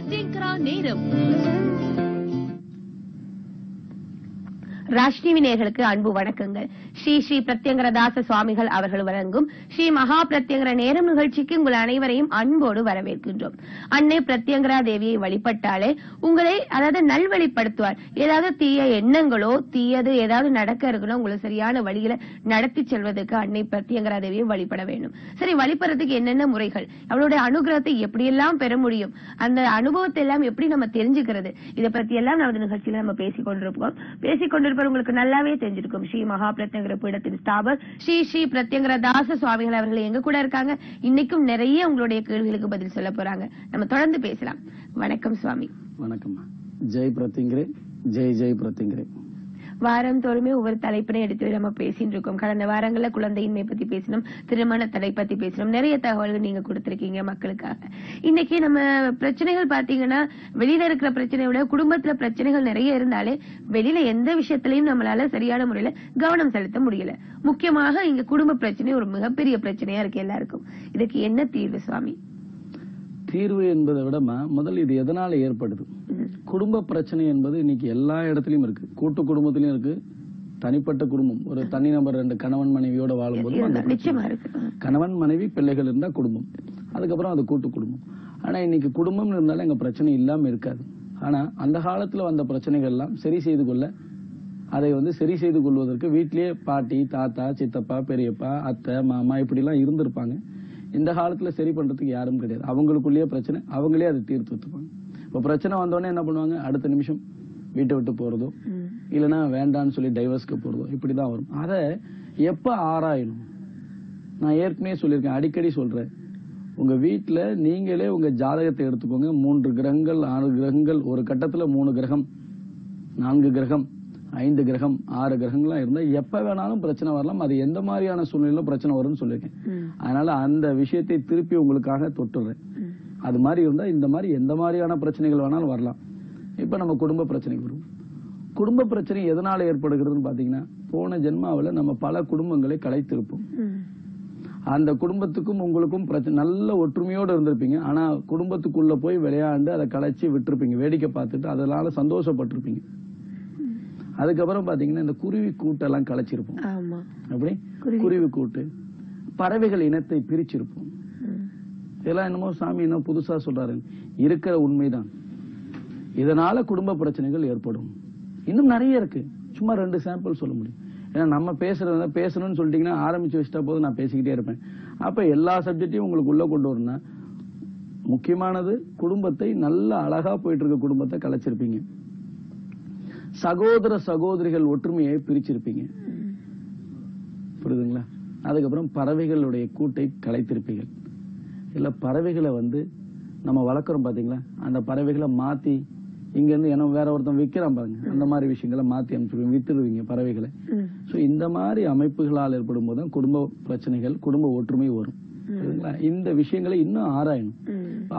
பிரத்யங்கரா நேரம். ராஷ்டிவி நேயர்களுக்கு அன்பு வணக்கங்கள். ஸ்ரீ ஸ்ரீ பிரத்யங்கரதாச சுவாமிகள் அவர்கள் வழங்கும் ஸ்ரீ மகா பிரத்யங்கர நேரம் நிகழ்ச்சிக்கு உங்கள் அனைவரையும் அன்போடு வரவேற்கின்றோம். அன்னை பிரத்யங்கரா தேவியை வழிபட்டாலே உங்களை நல்வழிப்படுத்துவார். ஏதாவது தீய எண்ணங்களோ தீயது ஏதாவது நடக்க இருக்குன்னா உங்களை சரியான வழியில நடத்தி செல்வதற்கு அன்னை பிரத்யங்கரா தேவியை வழிபட வேண்டும். சரி, வழிபடுறதுக்கு என்னென்ன முறைகள், அவளுடைய அனுகிரகத்தை எப்படியெல்லாம் பெற முடியும், அந்த அனுபவத்தை எல்லாம் எப்படி நம்ம தெரிஞ்சுக்கிறது, இதை பத்தி எல்லாம் நமது நிகழ்ச்சியில நம்ம பேசிக்கொண்டிருப்போம். உங்களுக்கு நல்லாவே தெரிஞ்சிருக்கும். ஸ்ரீ மகா பிரத்யங்கர பீடத்தின் ஸ்தாபர் ஸ்ரீ ஸ்ரீ பிரத்யங்கரதாச சுவாமிகள் அவர்கள் எங்க கூட இருக்காங்க. இன்னைக்கும் நிறைய உங்களுடைய கேள்விகளுக்கு பதில் சொல்ல போறாங்க. நம்ம தொடர்ந்து பேசலாம். வணக்கம் சுவாமி. வணக்கம். ஜெய் பிரத்யங்கரே, ஜெய் ஜெய் பிரத்யங்கரே. வாரம் தோறுமே ஒவ்வொரு தலைப்பினை எடுத்து நம்ம பேசிட்டு இருக்கோம். கடந்த வாரங்கள்ல குழந்தையின்மை பத்தி பேசணும், திருமண தடை பத்தி பேசணும், நிறைய தகவல்கள் நீங்க கொடுத்திருக்கீங்க மக்களுக்காக. இன்னைக்கு நம்ம பிரச்சனைகள் பாத்தீங்கன்னா வெளியில இருக்கிற பிரச்சனையை விட குடும்பத்துல பிரச்சனைகள் நிறைய இருந்தாலே வெளியில எந்த விஷயத்திலையும் நம்மளால சரியான முறையில கவனம் செலுத்த முடியல. முக்கியமாக இங்க குடும்ப பிரச்சனை ஒரு மிகப்பெரிய பிரச்சனையா இருக்கு எல்லாருக்கும். இதுக்கு என்ன தீர்வு சுவாமி? தீர்வு என்பதை விட முதல் இது எதனால ஏற்படுது? குடும்ப பிரச்சனை என்பது இன்னைக்கு எல்லா இடத்துலயும் இருக்கு. கூட்டு குடும்பத்திலயும் இருக்கு, தனிப்பட்ட குடும்பம், ஒரு தனிநபர் ரெண்டு கணவன் மனைவியோட வாழும்போது கணவன் மனைவி பிள்ளைகள் இருந்தா குடும்பம், அதுக்கப்புறம் அது கூட்டு குடும்பம். ஆனா இன்னைக்கு குடும்பம் இருந்தாலும் எங்க பிரச்சனை இல்லாம இருக்காது. ஆனா அந்த காலத்துல வந்த பிரச்சனைகள் எல்லாம் சரி செய்து கொள்ள, அதை சரி செய்து கொள்வதற்கு வீட்டிலேயே பாட்டி, தாத்தா, சித்தப்பா, பெரியப்பா, அத்தை, மாமா இப்படி எல்லாம் இருந்திருப்பாங்க. இந்த காலத்துல சரி பண்றதுக்கு யாரும் கிடையாது. அவங்களுக்குள்ளேயே பிரச்சனை, அவங்களே அதை தீர்த்து வச்சுப்பாங்க. இப்ப பிரச்சனை வந்தோடனே என்ன பண்ணுவாங்க, அடுத்த நிமிஷம் வீட்டை விட்டு போறதோ இல்லைன்னா வேண்டான்னு சொல்லி டைவர்ஸ்க்கு போறதோ இப்படிதான் வரும். அதை எப்ப ஆராயணும்? நான் ஏற்கனவே சொல்லியிருக்கேன், அடிக்கடி சொல்றேன். உங்க வீட்டுல நீங்களே உங்க ஜாதகத்தை எடுத்துக்கோங்க. 3 கிரகங்கள் 6 கிரகங்கள், ஒரு கட்டத்துல 3 கிரகம் 4 கிரகம் 5 கிரகம் 6 கிரகங்களா இருந்தா எப்ப வேணாலும் பிரச்சனை வரலாம். அது எந்த மாதிரியான சூழ்நிலையில பிரச்சனை வரும்னு சொல்லியிருக்கேன். அதனால அந்த விஷயத்தை திருப்பி உங்களுக்காக தொட்டுறேன். அது மாதிரி இருந்தா இந்த மாதிரி எந்த மாதிரியான பிரச்சனைகள் வேணாலும் வரலாம். இப்ப நம்ம குடும்ப பிரச்சனைக்கு வருவோம். குடும்ப பிரச்சனை எதனால ஏற்படுகிறதுன்னு பாத்தீங்கன்னா, போன ஜென்மாவில நம்ம பல குடும்பங்களை கலைத்திருப்போம். அந்த குடும்பத்துக்கும் உங்களுக்கும் பிரச்சனை, நல்ல ஒற்றுமையோடு இருந்திருப்பீங்க. ஆனா குடும்பத்துக்குள்ள போய் விளையாண்டு அதை கலைச்சு விட்டுருப்பீங்க, வேடிக்கை பார்த்துட்டு அதனால சந்தோஷப்பட்டிருப்பீங்க. அதுக்கப்புறம் பாத்தீங்கன்னா இந்த குருவி கூட்டெல்லாம் கலைச்சிருப்போம். அப்படி குருவி கூட்டு, பறவைகள் இனத்தை பிரிச்சிருப்போம். இதெல்லாம் என்னமோ சாமி என்ன புதுசா சொல்றாரு, இருக்கிற உண்மைதான். இதனால குடும்ப பிரச்சனைகள் ஏற்படும். இன்னும் நிறைய இருக்கு, சும்மா 2 சாம்பிள் சொல்ல முடியும். ஏன்னா நம்ம பேசணும்னு சொல்லிட்டீங்கன்னா ஆரம்பிச்சு வச்சுட்டா போது நான் பேசிக்கிட்டே இருப்பேன். அப்ப எல்லா சப்ஜெக்டையும் உங்களுக்கு உள்ள கொண்டு வரணும்னா முக்கியமானது, குடும்பத்தை நல்ல அழகா போயிட்டு இருக்க குடும்பத்தை கலைச்சிருப்பீங்க. சகோதர சகோதரிகள் ஒற்றுமையை பிரிச்சிருப்பீங்க, புரியுதுங்களா? அதுக்கப்புறம் பறவைகளுடைய கூட்டை கலைத்திருப்பீங்க. இல்ல பறவைகளை நம்ம வளர்க்குறோம் பாத்தீங்களா, அந்த பறவைகளை மாத்தி இங்க இருந்து வேற ஒருத்தன் விக்கிறான் பாருங்க, அந்த மாதிரி விஷயங்களை மாத்தி அனுப்பிச்சுடுவீங்க, வித்துடுவீங்க பறவைகளை. சோ இந்த மாதிரி அமைப்புகளால் ஏற்படும் போது குடும்ப பிரச்சனைகள், குடும்ப ஒற்றுமை வரும். இந்த விஷயங்களை இன்னும் ஆராயணும்.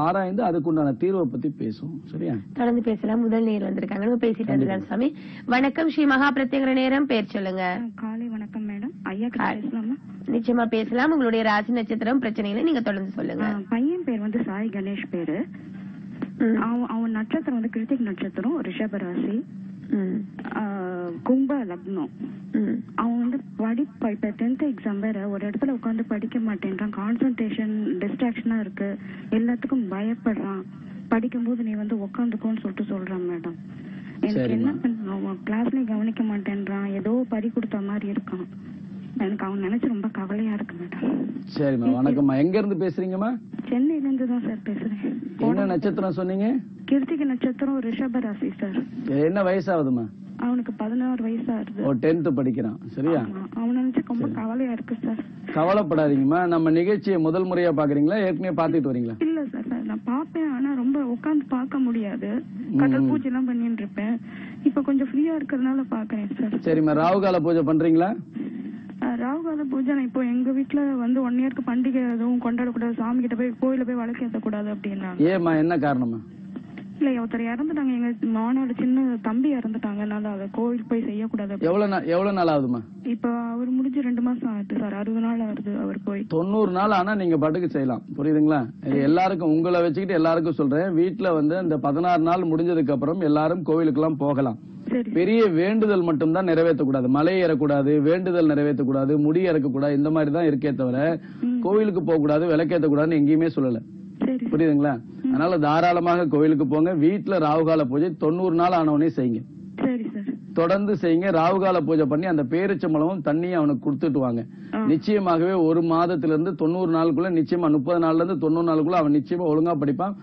ஆராய்ந்து அதுக்குண்டான தீர்வை பத்தி பேசுவோம். சரியா? தொடர்ந்து பேசலாம். முதல் நேரம் வந்திருக்காங்க, பேசிட்டு சாமி. வணக்கம். ஸ்ரீ மகா பிரத்யங்கர நேரம், பேர் சொல்லுங்க. காலை வணக்கம் மேடம். ஐயா பேசலாமா? நிச்சயமா பேசலாம். உங்களுடைய ராசி நட்சத்திரம் பிரச்சனைகளை நீங்க தொடர்ந்து சொல்லுங்க. பையன் பேர் சாய் கணேஷ் பேரு. அவன் நட்சத்திரம் கிருத்திக் நட்சத்திரம், ரிஷப ராசி, கும்ப லக்னம். அவன் படிப்பா இப்ப 10th எக்ஸாம் வேற, ஒரு இடத்துல உட்காந்து படிக்க மாட்டேன்றான். கான்சன்ட்ரேஷன் டிஸ்ட்ராக்ஷனா இருக்கு, எல்லாத்துக்கும் பயப்படுறான். படிக்கும் போது நீ உட்காந்துக்கோன்னு சொல்லிட்டு சொல்றான் மேடம். எனக்கு என்ன பண்ண, கிளாஸ்லயும் கவனிக்க மாட்டேன்றான், ஏதோ பறி கொடுத்த மாதிரி இருக்கான். எனக்கு அவன் நினைச்சு ரொம்ப கவலையா இருக்கு மேடம். சரிம்மா, வணக்கம்மா. எங்க இருந்து பேசுறீங்கம்மா? சென்னையில இருந்து தான் சார் பேசுறேன். என்ன நட்சத்திரம் சொன்னீங்க? கிருத்திக நட்சத்திரம், ரிஷப ராசி சார். என்ன வயசாகுதுமா? அவனுக்கு 16 வயசாகுது. 10th படிக்கிறான். சரியா? அவன் நினைச்சு ரொம்ப கவலையா இருக்கு சார். கவலைப்படாதீங்கம்மா. நம்ம நிகழ்ச்சியை முதல் முறையா பாக்குறீங்களா, ஏற்கனவே பாத்துட்டு வரீங்களா? இல்ல சார், நான் பாப்பேன், ஆனா ரொம்ப உட்காந்து பார்க்க முடியாது. கடல் பூஜை எல்லாம் பண்ணிட்டு இருப்பேன். இப்ப கொஞ்சம் ஃப்ரீயா இருக்கிறதுனால பாக்குறேன் சார். சரிம்மா, ராகுகால பூஜை பண்றீங்களா? ராகுகால பூஜை நான் இப்போ எங்க வீட்டுல 1 இயருக்கு பண்டிகை எதுவும் கொண்டாடக்கூடாது, சாமி கிட்ட போய் கோயில போய் வழக்கேற்ற கூடாது அப்படின்னா. ஏமா, என்ன காரணமா? இல்ல ஒருத்தர் இறந்துட்டாங்க, எங்க மானோட சின்ன தம்பி இறந்துட்டாங்க, அதனால அதை கோவிலுக்கு போய் செய்யக்கூடாது. எவ்வளவு நாள் ஆகுதுமா? இப்ப அவர் முடிஞ்சு 2 மாசம் ஆகுது சார். 60 நாள் ஆகுது அவர் போய். 90 நாள் ஆனா நீங்க பாட்டுக்கு செய்யலாம், புரியுதுங்களா? இது எல்லாருக்கும், உங்களை வச்சுக்கிட்டு எல்லாருக்கும் சொல்றேன். வீட்டுல வந்து இந்த 16 நாள் முடிஞ்சதுக்கு அப்புறம் எல்லாரும் கோவிலுக்கு எல்லாம் போகலாம். பெரிய வேண்டுதல் மட்டும் தான் நிறைவேற்றக்கூடாது, மலை ஏறக்கூடாது, வேண்டுதல் நிறைவேற்றக்கூடாது, முடி இறக்கக்கூடாது, இந்த மாதிரி தான் இருக்கே தவிர கோவிலுக்கு போக கூடாது, விளக்கேற்ற கூடாதுன்னு எங்கேயுமே சொல்லல, புரியுதுங்களா? அதனால தாராளமாக கோவிலுக்கு போங்க. வீட்டுல ராகுகால பூஜை 90 நாள் ஆனவனே செய்யுங்க, தொடர்ந்து செய்யுங்க. ராகுகால பூஜை பண்ணி அந்த பேரிச்சம்பளமும் தண்ணியும் அவனுக்கு கொடுத்துட்டு வாங்க. நிச்சயமாகவே 1 மாதத்திலிருந்து 90 நாளுக்குள்ள, நிச்சயமா 30 நாள்ல இருந்து 90 நாளுக்குள்ள அவன் நிச்சயமா ஒழுங்கா படிப்பான்.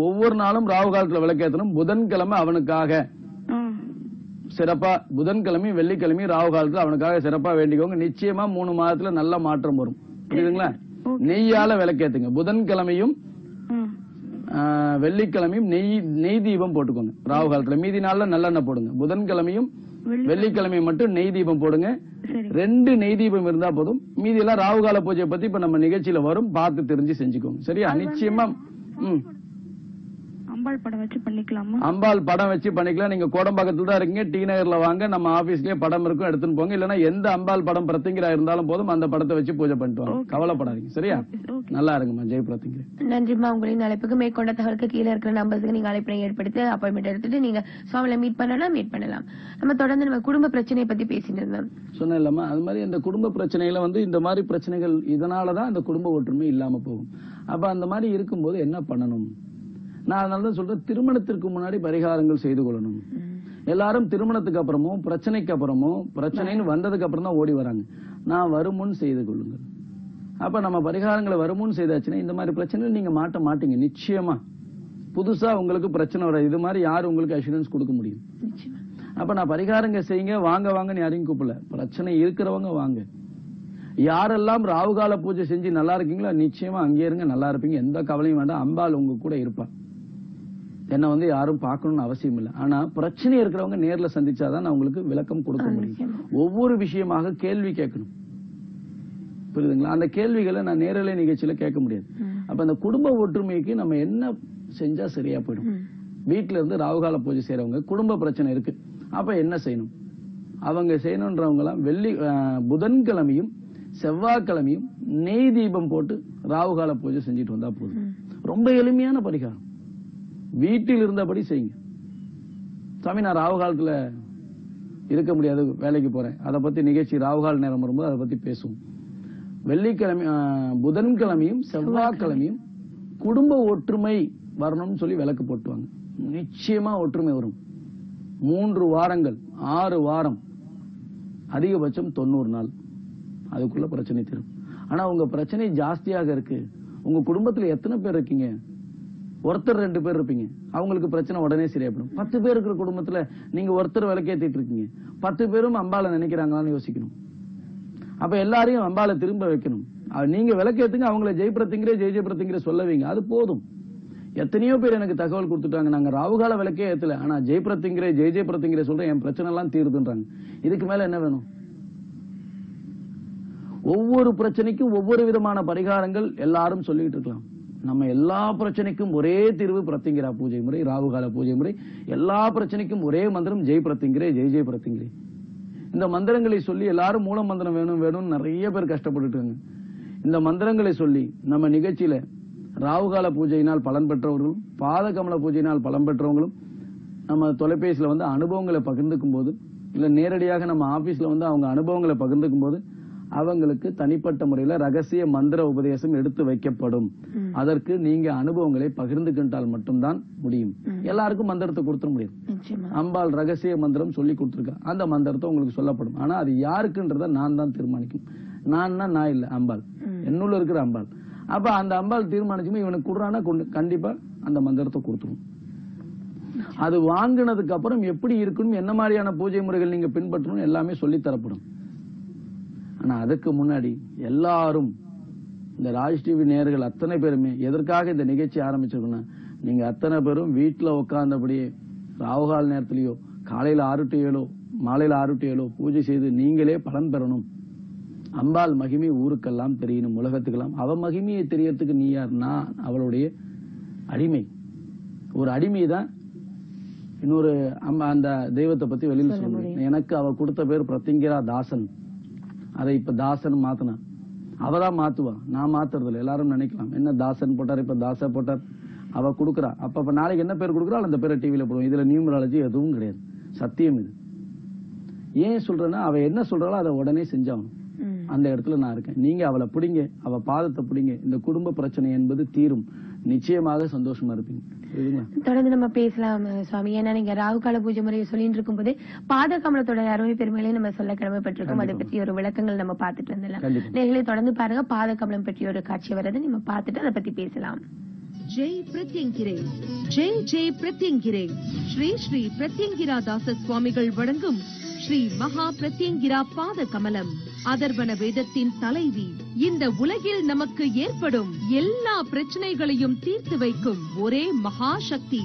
ஒவ்வொரு நாளும் ராகுகாலத்துல விளக்கேற்றணும். புதன்கிழமை அவனுக்காக சிறப்பா, புதன்கிழமையும் வெள்ளிக்கிழமையும் ராகு காலத்துல அவனுக்காக சிறப்பா வேண்டிக்கோங்க. நிச்சயமா 3 மாதத்துல நல்ல மாற்றம் வரும், புரியுதுங்களா? நெய்யால விளக்கேத்துங்க. புதன்கிழமையும் வெள்ளிக்கிழமையும் நெய் தீபம் போட்டுக்கோங்க ராகு காலத்துல. மீதி நாள்ல நல்லெண்ணெய் போடுங்க. புதன்கிழமையும் வெள்ளிக்கிழமையும் மட்டும் நெய் தீபம் போடுங்க. 2 நெய் தீபம் இருந்தா போதும். மீதி எல்லாம் ராகு கால பூஜையை பத்தி இப்ப நம்ம நிகழ்ச்சியில வரும், பார்த்து தெரிஞ்சு செஞ்சுக்கோங்க, சரியா? நிச்சயமா அம்பாள் படம் வச்சு பண்ணிக்கலாமா? அம்பாள் படம் வச்சு பண்ணிக்கலாம். நீங்க கோடம்பாக்கத்துல தான் இருக்கீங்க, டி நகர்ல வாங்க, நம்ம ஆபீஸ்லயே படம் இருக்கும், எடுத்துன்னு போங்க. இல்லன்னா எந்த அம்பாள் படம் பிரத்திங்கரா இருந்தாலும் போதும், அந்த படத்தை வச்சு பூஜை பண்ணிட்டு வாங்க, கவலைப்படாதீங்க, சரியா? நல்லா இருக்குமா ஜெய் பிரத்திங்கரா. நன்றிமா. உங்களின் அழைப்புக்கு மேற்கொண்ட தகவலுக்கு கீழே இருக்கிற நம்பர்ஸுக்கு நீங்க அழைப்பினை ஏற்படுத்தி அப்பாயின்மெண்ட் எடுத்துட்டு நீங்க சுவாமியில மீட் பண்ணலாம். நம்ம தொடர்ந்து நம்ம குடும்ப பிரச்சனையை பத்தி பேசிட்டு இருந்தோம், சொன்னேன் இல்லம்மா? அது மாதிரி அந்த குடும்ப பிரச்சனையில வந்து இந்த மாதிரி பிரச்சனைகள், இதனாலதான் அந்த குடும்ப ஒற்றுமை இல்லாம போகும். அப்ப அந்த மாதிரி இருக்கும்போது என்ன பண்ணணும்? நான் அதனாலதான் சொல்றேன், திருமணத்திற்கு முன்னாடி பரிகாரங்கள் செய்து கொள்ளணும். எல்லாரும் திருமணத்துக்கு அப்புறமும் பிரச்சனைக்கு அப்புறமும், பிரச்சனைன்னு வந்ததுக்கு அப்புறம் தான் ஓடி வராங்க. நான் வருமுன் செய்து கொள்ளுங்கள். அப்ப நம்ம பரிகாரங்களை வருமுன் செய்தாச்சுன்னா இந்த மாதிரி பிரச்சனை நீங்க மாட்ட மாட்டீங்க. நிச்சயமா புதுசா உங்களுக்கு பிரச்சனை வராது. இது மாதிரி யாரு உங்களுக்கு அஷூரன்ஸ் கொடுக்க முடியும்? அப்ப நான் பரிகாரங்க செய்யுங்க, வாங்க வாங்கன்னு யாரையும் கூப்பிடல. பிரச்சனை இருக்கிறவங்க வாங்க. யாரெல்லாம் ராகுகால பூஜை செஞ்சு நல்லா இருக்கீங்களோ நிச்சயமா அங்கே இருங்க, நல்லா இருப்பீங்க. எந்த கவலையும் வேண்டாம், அம்பாள் உங்க கூட இருப்பா. என்ன வந்து யாரும் பார்க்கணும்னு அவசியம் இல்லை. ஆனா பிரச்சனை இருக்கிறவங்க நேர்ல சந்திச்சாதான் நான் உங்களுக்கு விளக்கம் கொடுக்க முடியும். ஒவ்வொரு விஷயமாக கேள்வி கேட்கணும், புரியுதுங்களா? அந்த கேள்விகளை நான் நேரலை நிகழ்ச்சியில கேட்க முடியாது. அப்ப அந்த குடும்ப ஒற்றுமைக்கு நம்ம என்ன செஞ்சா சரியா போயிடும்? வீட்டுல இருந்து ராகுகால பூஜை செய்யறவங்க குடும்ப பிரச்சனை இருக்கு, அப்ப என்ன செய்யணும்? அவங்க செய்யணும்ன்றவங்க எல்லாம் புதன்கிழமையும் செவ்வாய்க்கிழமையும் நெய் தீபம் போட்டு ராகுகால பூஜை செஞ்சுட்டு வந்தா போதும். ரொம்ப எளிமையான பரிகாரம், வீட்டில் இருந்தபடி செய்யுங்க. சாமி நான் ராகு காலத்துல இருக்க முடியாது, வேலைக்கு போறேன், அதை பத்தி நிகழ்ச்சி ராகுகால நேரம் வரும்போது அதை பத்தி பேசுவோம். வெள்ளிக்கிழமை புதன்கிழமையும் செவ்வாய்க்கிழமையும் குடும்ப ஒற்றுமை வரணும்னு சொல்லி விளக்கு போட்டுவாங்க. நிச்சயமா ஒற்றுமை வரும். 3 வாரங்கள் 6 வாரம், அதிகபட்சம் 90 நாள், அதுக்குள்ள பிரச்சனை தரும். ஆனா உங்க பிரச்சனை ஜாஸ்தியாக இருக்கு. உங்க குடும்பத்துல எத்தனை பேர் இருக்கீங்க? ஒருத்தர் 2 பேர் இருப்பீங்க, அவங்களுக்கு பிரச்சனை உடனே சரியாப்படும். 10 பேர் இருக்கிற குடும்பத்துல நீங்க ஒருத்தர் விளக்கேத்திட்டு இருக்கீங்க, 10 பேரும் அம்பாளை நினைக்கிறாங்களான்னு யோசிக்கணும். அப்ப எல்லாரையும் அம்பாளை திரும்ப வைக்கணும். நீங்க விளக்கேத்துங்க, அவங்கள ஜெயபிரத்திங்கரே ஜெயபிரத்திங்கரே சொல்லவீங்க, அது போதும். எத்தனையோ பேர் எனக்கு தகவல் கொடுத்துட்டாங்க, நாங்க ராகுகால விளக்கே ஏத்தல, ஆனா ஜெயபிரத்திங்கரே ஜெயபிரத்திங்கரே சொல்றேன், என் பிரச்சனை எல்லாம் தீருதுன்றாங்க. இதுக்கு மேல என்ன வேணும்? ஒவ்வொரு பிரச்சனைக்கும் ஒவ்வொரு விதமான பரிகாரங்கள் எல்லாரும் சொல்லிட்டு இருக்கலாம். நம்ம எல்லா பிரச்சனைக்கும் ஒரே தீர்வு பிரத்திங்கரா பூஜை முறை, ராகுகால பூஜை முறை. எல்லா பிரச்சனைக்கும் ஒரே மந்திரம் ஜெய் பிரத்திங்கரே ஜெய் பிரத்திங்கரே. இந்த மந்திரங்களை சொல்லி எல்லாரும் மூல மந்திரம் வேணும் வேணும்னு நிறைய பேர் கஷ்டப்பட்டு இருக்காங்க. இந்த மந்திரங்களை சொல்லி நம்ம நிகழ்ச்சியில ராகுகால பூஜையினால் பலன் பெற்றவர்களும் பாதகமல பூஜையினால் பலன் பெற்றவங்களும் நம்ம தொலைபேசியில வந்து அனுபவங்களை பகிர்ந்துக்கும் போது, இல்ல நேரடியாக நம்ம ஆபீஸ்ல வந்து அவங்க அனுபவங்களை பகிர்ந்துக்கும் போது அவங்களுக்கு தனிப்பட்ட முறையில ரகசிய மந்திர உபதேசம் எடுத்து வைக்கப்படும். அதற்கு நீங்க அனுபவங்களை பகிர்ந்துக்கிட்டால் மட்டும்தான் முடியும். எல்லாருக்கும் மந்திரத்தை கொடுத்துட முடியும். அம்பாள் ரகசிய மந்திரம் சொல்லி கொடுத்துருக்கா, அந்த மந்திரத்தை உங்களுக்கு சொல்லப்படும். ஆனா அது யாருக்குன்றத நான் தான் தீர்மானிக்கும். நான் இல்ல, அம்பாள், என்னுள்ள இருக்கிற அம்பாள். அப்ப அந்த அம்பாள் தீர்மானிச்சுமே இவனுக்கு கொடுறானா கண்டிப்பா அந்த மந்திரத்தை கொடுத்துரும். அது வாங்கினதுக்கு அப்புறம் எப்படி இருக்கணும், என்ன மாதிரியான பூஜை முறைகள் நீங்க பின்பற்றணும் எல்லாமே சொல்லி தரப்படும். ஆனா அதுக்கு முன்னாடி எல்லாரும், இந்த ராஜ் டிவி நேயர்கள் அத்தனை பேருமே எதற்காக இந்த நிகழ்ச்சி ஆரம்பிச்சிருக்கோம்னா, நீங்க அத்தனை பேரும் வீட்டுல உட்கார்ந்தபடியே ராகுகால நேரத்திலேயோ காலையில 6 to 7 மாலையில 6 to 7 பூஜை செய்து நீங்களே பலன் பெறணும். அம்பாள் மகிமை ஊருக்கெல்லாம் தெரியணும், உலகத்துக்கெல்லாம். அவ மகிமையை தெரியறதுக்கு நீ யார்? நான் அவளுடைய அடிமை. ஒரு அடிமை தான் இன்னொரு அந்த தெய்வத்தை பத்தி வெளியில சொல்ல முடியும். எனக்கு அவ கொடுத்த பேர் பிரத்திங்கரா தாசன், அதை இப்ப தாசன் மாத்தினா அவதான் மாத்துவா, நான் மாத்துறது இல்லை. எல்லாரும் நினைக்கலாம் என்ன தாசன் போட்டார் இப்ப தாசா போட்டார், அவ கொடுக்குறா. அப்ப நாளைக்கு என்ன பேர் கொடுக்குறா அந்த பேரை டிவியில போடுவோம். இதுல நியூமராலஜி எதுவும் கிடையாது, சத்தியம் இது. ஏன் சொல்றேன்னா அவ என்ன சொல்றாளோ அதை உடனே செஞ்சாகணும். அந்த இடத்துல நான் இருக்கேன். நீங்க அவளை பிடிங்க, அவ பாதத்தை பிடிங்க, இந்த குடும்ப பிரச்சனை என்பது தீரும். நிச்சயமாக சந்தோஷமா இருப்பீங்க. தொடர்ந்து நம்ம பேசலாம் சுவாமி. ஏன்னா நீங்க ராகு கால பூஜை முறையை சொல்லிட்டு இருக்கும் போது பாத கமலத்தோட அருமை பெருமைகளையும் நம்ம சொல்ல கடமைப்பட்டிருக்கோம். அதை பற்றி ஒரு விளக்கங்கள் நம்ம பார்த்துட்டு வந்துடலாம். நேர்களை தொடர்ந்து பாருங்க. பாத கமலம் பற்றி ஒரு காட்சி வருது, நம்ம பார்த்துட்டு அதை பத்தி பேசலாம். ஜெய் பிரத்யங்கிரே, ஜெய் ஜெய் பிரத்யங்கிரே. ஸ்ரீ ஸ்ரீ பிரத்யங்கிரா தாச சுவாமிகள் வழங்கும் ஸ்ரீ மகா பிரத்யங்கிரா பாத கமலம் அதர்வன வேதத்தின் தலைவி. இந்த உலகில் நமக்கு ஏற்படும் எல்லா பிரச்சனைகளையும் தீர்த்து வைக்கும் ஒரே மகா சக்தி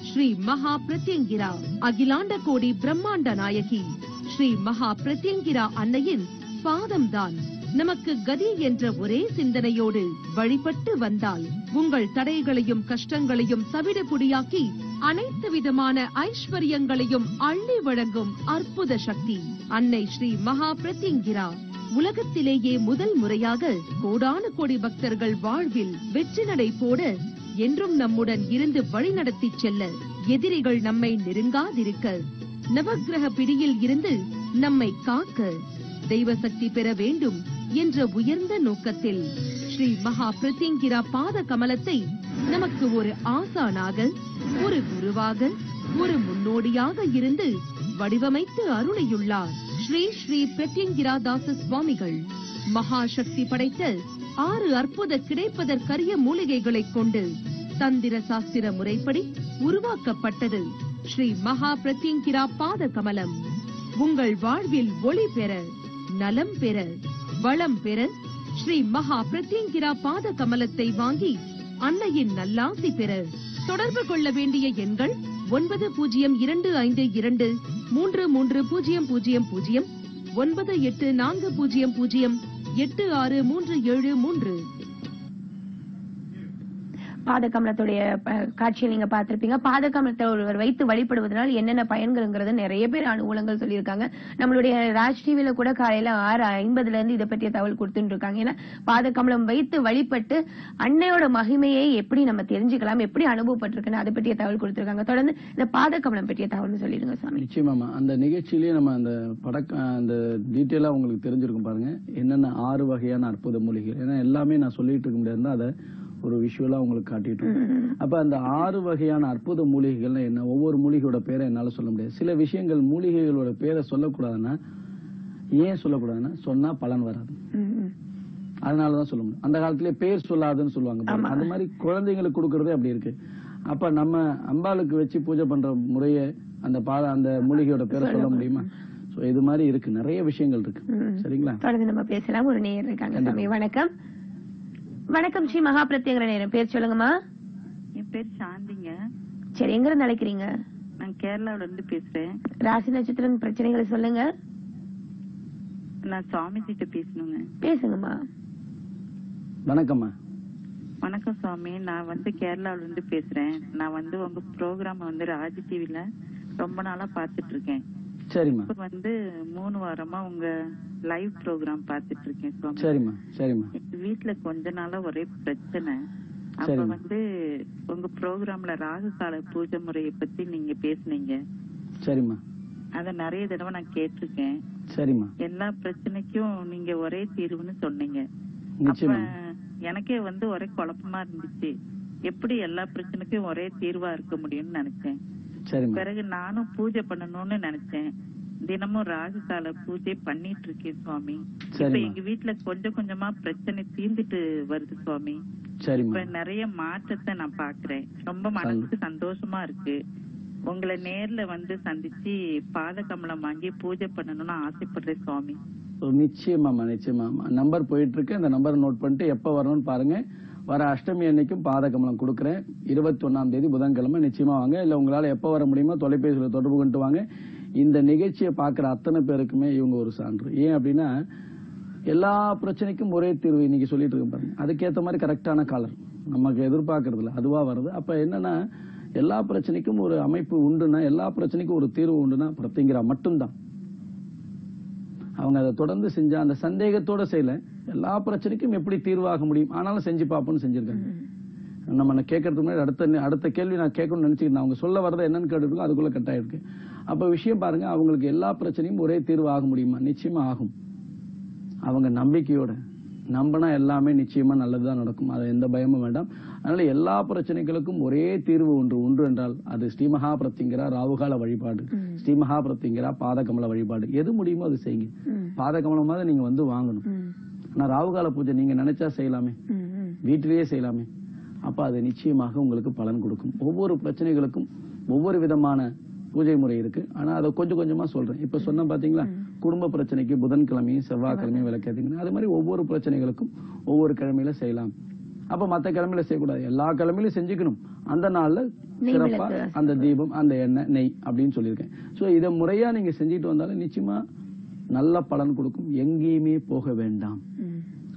ஸ்ரீ மகா பிரத்யங்கிரா, அகிலாண்ட கோடி பிரம்மாண்ட நாயகி ஸ்ரீ மகா பிரத்யங்கிரா அன்னையின் பாதம்தான் நமக்கு கதி என்ற ஒரே சிந்தனையோடு வழிபட்டு வந்தால் உங்கள் தடைகளையும் கஷ்டங்களையும் தவிடுபொடியாக்கி அனைத்து விதமான ஐஸ்வர்யங்களையும் அள்ளி வழங்கும் அற்புத சக்தி அன்னை ஸ்ரீ மகா பிரத்யங்கிரா. உலகத்திலேயே முதல் முறையாக கோடானு கோடி பக்தர்கள் வாழ்வில் வெற்றி நடை போட என்றும் நம்முடன் இருந்து வழிநடத்தி செல்ல, எதிரிகள் நம்மை நெருங்காதிருக்க, நவக்கிரக பிடியில் இருந்து நம்மை காக்க, தெய்வ சக்தி பெற வேண்டும் என்ற உயர்ந்த நோக்கத்தில் ஸ்ரீ மகா பிரத்யங்கிரா பாத கமலத்தை நமக்கு ஒரு ஆசானாக, ஒரு குருவாக, ஒரு முன்னோடியாக இருந்து வடிவமைத்து அருளியுள்ளார் ஸ்ரீ ஸ்ரீ பிரத்யங்கிரா தாச சுவாமிகள். மகா சக்தி படைத்த 6 அற்புத கிடைப்பதற்கரிய மூலிகைகளை கொண்டு தந்திர சாஸ்திர முறைப்படி உருவாக்கப்பட்டது ஸ்ரீ மகா பிரத்யங்கிரா பாத கமலம். உங்கள் வாழ்வில் ஒளி பெற, நலம் பெற, வளம் பெற ஸ்ரீ மகா பிரத்யங்கிரா பாத கமலத்தை வாங்கி அன்னையின் நல்லாசி பெற தொடர்பு கொள்ள வேண்டிய எண்கள் 9025233000, 9840086373. பாத கமலத்துடைய காட்சியை நீங்க பார்த்திருப்பீங்க. பாத கமலத்தை ஒருவர் வைத்து வழிபடுவதனால் என்னென்ன பயன்கள்ங்கிறது நிறைய பேர் அனுகூலங்கள் சொல்லியிருக்காங்க. நம்மளுடைய ராஜ் டிவில கூட காலையில 6:50 இருந்து இதை பற்றிய தகவல் கொடுத்துட்டு இருக்காங்க. ஏன்னா பாத கமலம் வைத்து வழிபட்டு அன்னையோட மகிமையை எப்படி நம்ம தெரிஞ்சுக்கலாம், எப்படி அனுபவப்பட்டிருக்குன்னு அதை பற்றிய தகவல் கொடுத்திருக்காங்க. தொடர்ந்து இந்த பாத கமலம் பற்றிய தகவல் சொல்லிடுங்க சாமி. நிச்சயமா அந்த நிகழ்ச்சியிலேயே நம்ம அந்த அந்த டீட்டெயிலா உங்களுக்கு தெரிஞ்சிருக்கும் பாருங்க, என்னென்ன 6 வகையான அற்புத மூலிகைகள். ஏன்னா எல்லாமே நான் சொல்லிட்டு இருக்க முடியாது, அதை ஒரு விஷுவலா உங்களுக்கு காட்டிட்டு. அப்ப அந்த 6 வகையான அற்புத மூலிகைகள் என்ன, ஒவ்வொரு மூலிகையோட பேரை என்னால சொல்ல முடியாது. சில விஷயங்கள் மூலிகைகளோட பேரை சொல்லக்கூடாதுன்னா, ஏன் சொல்லக்கூடாதுன்னா சொன்னா பலன் வராது, அதனாலதான் சொல்ல முடியும். அந்த காலத்திலே பேர் சொல்லாதுன்னு சொல்லுவாங்க. அந்த மாதிரி குழந்தைங்களுக்கு கொடுக்கறதே அப்படி இருக்கு. அப்ப நம்ம அம்பாளுக்கு வச்சு பூஜை பண்ற முறைய அந்த மூலிகையோட பேரை சொல்ல முடியுமா? இது மாதிரி இருக்கு, நிறைய விஷயங்கள் இருக்கு. சரிங்களா? தொடர்ந்து நம்ம பேசலாம். ஒரு நேயர் இருக்காங்க சாமி. வணக்கம். வணக்கம் ஸ்ரீ மகா பிரத்யங்கிரா நேரம். பேர் சொல்லுங்கம்மா. என் பேர் சாந்திங்க. சரி, எங்க இருந்து அழைக்கிறீங்க? நான் கேரளாவில இருந்து பேசுறேன். ராசி நட்சத்திரம் பிரச்சனைகளை சொல்லுங்க. நான் சுவாமி கிட்ட பேசணுங்க. பேசுங்கம்மா. வணக்கம்மா. வணக்கம் சுவாமி. நான் கேரளாவில இருந்து பேசுறேன். நான் உங்க ப்ரோக்ராம் ராஜ் டிவில ரொம்ப நாளா பாத்துட்டு இருக்கேன். சரிம்மா. 3 வாரமா உங்க லைவ் ப்ரோக்ராம் பாத்துட்டு இருக்கேன் சுவாமி. சரிம்மா சரிம்மா. வீட்டுல கொஞ்ச நாளா ஒரே பிரச்சனை. அப்ப உங்க ப்ரோக்ராம்ல ராகு கால பூஜை முறையை பத்தி நீங்க பேசுனீங்க. சரிம்மா. அத நிறைய தடவை நான் கேட்டிருக்கேன். சரிம்மா. எல்லா பிரச்சனைக்கும் நீங்க ஒரே தீர்வுன்னு சொன்னீங்க. நிச்சயமா. எனக்கே ஒரே குழப்பமா இருந்துச்சு, எப்படி எல்லா பிரச்சனைக்கும் ஒரே தீர்வா இருக்க முடியும்னு நினைச்சேன். பிறகு நானும் பூஜை பண்ணணும்னு நினைச்சேன். தினமும் ராகு கால பூஜை பண்ணிட்டு இருக்கேன் சுவாமி. இப்ப எங்க வீட்டுல கொஞ்சம் கொஞ்சமா பிரச்சனை தீர்ந்துட்டு வருது சுவாமி. இப்ப நிறைய மாற்றத்தை நான் பாக்குறேன். ரொம்ப மனசுக்கு சந்தோஷமா இருக்கு. உங்களை நேர்ல சந்திச்சு பாத கமலம் வாங்கி பூஜை பண்ணணும்னு ஆசைப்படுறேன் சுவாமி. நிச்சயமாமா நிச்சயமாமா. நம்பர் போயிட்டு இருக்கு, அந்த நம்பர் நோட் பண்ணிட்டு எப்ப வரணும்னு பாருங்க. வர அஷ்டமி அன்னைக்கும் பாத கமலம் கொடுக்குறேன். 21ஆம் தேதி புதன்கிழமை. நிச்சயமா வாங்க. இல்ல உங்களால எப்ப வர முடியுமோ தொலைபேசியில தொடர்பு கொண்டு வாங்க. இந்த நிகழ்ச்சியை பாக்குற அத்தனை பேருக்குமே இவங்க ஒரு சான்று. ஏன் அப்படின்னா எல்லா பிரச்சனைக்கும் ஒரே தீர்வு இன்னைக்கு சொல்லிட்டு இருக்கு பாருங்க. அதுக்கேற்ற மாதிரி கரெக்டான காலர் நமக்கு எதிர்பார்க்கறது இல்ல, அதுவா வருது. அப்ப என்னன்னா எல்லா பிரச்சனைக்கும் ஒரு அமைப்பு உண்டுன்னா, எல்லா பிரச்சனைக்கும் ஒரு தீர்வு உண்டுன்னா பிரத்யங்கிரா மட்டும்தான். அவங்க அதை தொடர்ந்து செஞ்சா, அந்த சந்தேகத்தோட செய்யல, எல்லா பிரச்சனைக்கும் எப்படி தீர்வாக முடியும், ஆனாலும் செஞ்சு பார்ப்போம்னு செஞ்சிருக்காங்க. நம்ம கேட்கறதுக்கு முன்னாடி அடுத்த கேள்வி நான் கேட்கணும்னு நினைச்சுக்கிட்டேன். அவங்க சொல்ல வரதை என்னன்னு கேட்டுருக்கோம், அதுக்குள்ள கட்டாயிருக்கு. அப்ப விஷயம் பாருங்க, அவங்களுக்கு எல்லா பிரச்சனையும் ஒரே தீர்வு ஆக முடியுமா? நிச்சயமா ஆகும். அவங்க நம்பிக்கையோட நம்பினா எல்லாமே நிச்சயமா நல்லதுதான் நடக்கும். அது எந்த பயமும் வேண்டாம். அதனால எல்லா பிரச்சனைகளுக்கும் ஒரே தீர்வு ஒன்று என்றால் அது ஸ்ரீமகா பிரத்யங்கிரா ராவுகால வழிபாடு, ஸ்ரீமகா பிரத்யங்கிரா பாதகமல வழிபாடு. எது முடியுமோ அது செய்யுங்க. பாதகமலமாவது நீங்க வந்து வாங்கணும். ஆனா ராவுகால பூஜை நீங்க நினைச்சா செய்யலாமே, வீட்டிலேயே செய்யலாமே. அப்ப அது நிச்சயமாக உங்களுக்கு பலன் கொடுக்கும். ஒவ்வொரு பிரச்சனைகளுக்கும் ஒவ்வொரு விதமான பூஜை முறை இருக்கு. ஆனா அதை கொஞ்சம் கொஞ்சமா சொல்றேன். இப்ப சொன்ன பாத்தீங்களா, குடும்ப பிரச்சனைக்கு புதன்கிழமையும் செவ்வாய்க்கிழமையும் விளக்கேத்துங்க. அது மாதிரி ஒவ்வொரு பிரச்சனைகளுக்கும் ஒவ்வொரு கிழமையில செய்யலாம். அப்ப மத்த கிழமையில செய்யக்கூடாது, எல்லா கிழமையிலும் செஞ்சுக்கணும். அந்த நாள்ல சிறப்பா அந்த தீபம், அந்த எண்ணெய், நெய் அப்படின்னு சொல்லியிருக்கேன். சோ இதை முறையா நீங்க செஞ்சுட்டு வந்தாலும் நிச்சயமா நல்ல பலன் கொடுக்கும். எங்கேயுமே போக வேண்டாம்.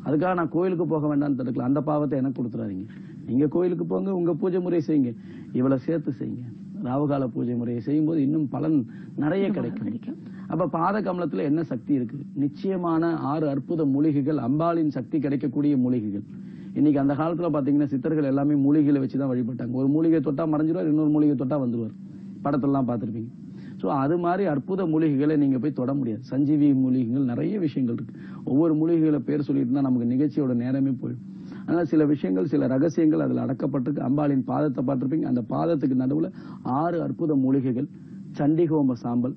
அதுக்காக நான் கோயிலுக்கு போக வேண்டாம்னு தடுக்கல. அந்த பாவத்தை எனக்கு கொடுத்துறாதீங்க. நீங்க கோயிலுக்கு போங்க, உங்க பூஜை முறையை செய்யுங்க, இவ்வளவு சேர்த்து செய்யுங்க. ராவுகால பூஜை முறையை செய்யும் போது இன்னும் பலன் நிறைய கிடைக்கும். அப்ப பாத கமலத்துல என்ன சக்தி இருக்கு? நிச்சயமான 6 அற்புத மூலிகைகள், அம்பாளின் சக்தி கிடைக்கக்கூடிய மூலிகைகள். இன்னைக்கு அந்த காலத்துல பாத்தீங்கன்னா சித்தர்கள் எல்லாமே மூலிகைகளை வச்சுதான் வழிபட்டாங்க. ஒரு மூலிகை தொட்டா மறைஞ்சிருவார், இன்னொரு மூலிகை தொட்டா வந்துருவார். படத்தெல்லாம் பார்த்திருப்பீங்க. சோ அது மாதிரி அற்புத மூலிகைகளை நீங்க போய் தொட முடியாது. சஞ்சீவி மூலிகைகள் நிறைய விஷயங்கள் இருக்கு. ஒவ்வொரு மூலிகைகளை பேர் சொல்லிட்டு இருந்தா நமக்கு நிகழ்ச்சியோட நேரமே போயிடும். அதனால சில விஷயங்கள், சில ரகசியங்கள் அதுல அடக்கப்பட்டிருக்கு. அம்பாளின் பாதத்தை பார்த்திருப்பீங்க. அந்த பாதத்துக்கு நடுவுல 6 அற்புத மூலிகைகள், சண்டி ஹோம சாம்பல்,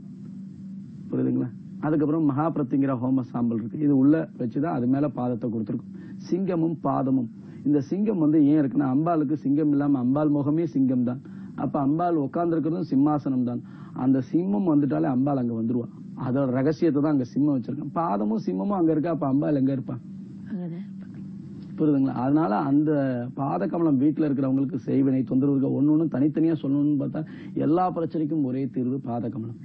புரியுதுங்களா? அதுக்கப்புறம் மகா பிரத்யங்கிரா ஹோம சாம்பல் இருக்கு. இது உள்ள வச்சுதான் அது மேல பாதத்தை கொடுத்திருக்கும். சிங்கமும் பாதமும். இந்த சிங்கம் ஏன் இருக்குன்னா, அம்பாளுக்கு சிங்கம் இல்லாம அம்பாள் முகமே சிங்கம் தான். அப்ப அம்பாள் உட்கார்ந்து இருக்கிறதும் சிம்மாசனம் தான். அந்த சிம்மம் வந்துட்டாலே அம்பாள் அங்க வந்துருவா. அதோட ரகசியத்தை தான் அங்க சிம்மம் வச்சிருக்கேன். பாதமும் சிம்மமும் அங்க இருக்கா, அப்ப அம்பாள் எங்க இருப்பா? புரியுதுங்களா? அதனால அந்த பாத கமலம் வீட்டுல இருக்கிறவங்களுக்கு செய்வினை தொந்தரவுகள் ஒண்ணு தனித்தனியா சொல்லணும்னு பார்த்தா எல்லா பிரச்சனைக்கும் ஒரே தீர்வு பாத கமலம்.